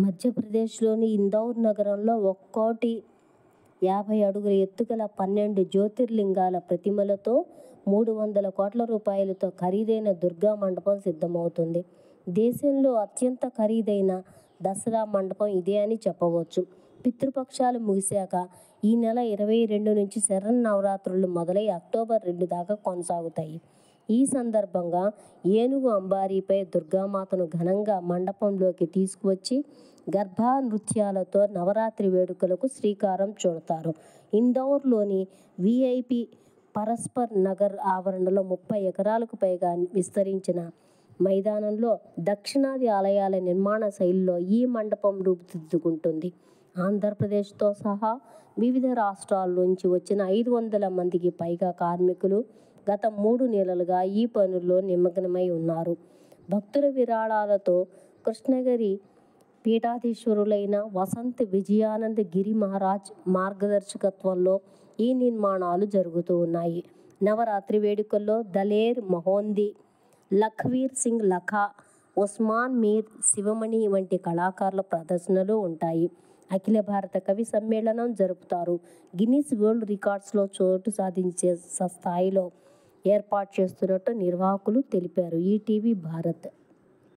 మధ్యప్రదేశ్లోని ఇందౌర్ నగరంలో 1,50 అడుగుల ఎత్తుగల 12 జ్యోతిర్లింగాల ప్రతిమలతో 300 కోట్ల రూపాయలతో ఖరీదైన దుర్గా మండపం సిద్ధమవుతుంది. దేశంలో అత్యంత ఖరీదైన దసరా మండపం ఇదే అని చెప్పవచ్చు. పితృపక్షాలు ముగిశాక ఈ నెల 22 నుంచి శరన్నవరాత్రులు మొదలై అక్టోబర్ 2 దాకా కొనసాగుతాయి. ఈ సందర్భంగా ఏనుగు అంబారీపై దుర్గామాతను ఘనంగా మండపంలోకి తీసుకువచ్చి గర్భా నృత్యాలతో నవరాత్రి వేడుకలకు శ్రీకారం చుడతారు. ఇందౌర్లోని వీఐపీ పరస్పర్ నగర్ ఆవరణలో 30 ఎకరాలకు పైగా విస్తరించిన మైదానంలో దక్షిణాది ఆలయాల నిర్మాణ శైలిలో ఈ మండపం రూపుదిద్దుకుంటుంది. ఆంధ్రప్రదేశ్తో సహా వివిధ రాష్ట్రాల నుంచి వచ్చిన 500 మందికి పైగా కార్మికులు గత 3 నెలలుగా ఈ పనుల్లో నిమగ్నమై ఉన్నారు. భక్తుల విరాళాలతో కృష్ణగిరి పీఠాధీశ్వరులైన వసంత్ విజయానంద్ గిరి మహారాజ్ మార్గదర్శకత్వంలో ఈ నిర్మాణాలు జరుగుతూ ఉన్నాయి. నవరాత్రి వేడుకల్లో దలేర్ మొహందీ, లఖ్వీర్ సింగ్ లఖా, ఉస్మాన్ మీర్, శివమణి వంటి కళాకారుల ప్రదర్శనలు ఉంటాయి. అఖిల భారత కవి సమ్మేళనం జరుపుతారు. గిన్నిస్ వరల్డ్ రికార్డ్స్లో చోటు సాధించే స్థాయిలో ఏర్పాటు చేస్తున్నట్టు నిర్వాహకులు తెలిపారు. ఈటీవీ భారత్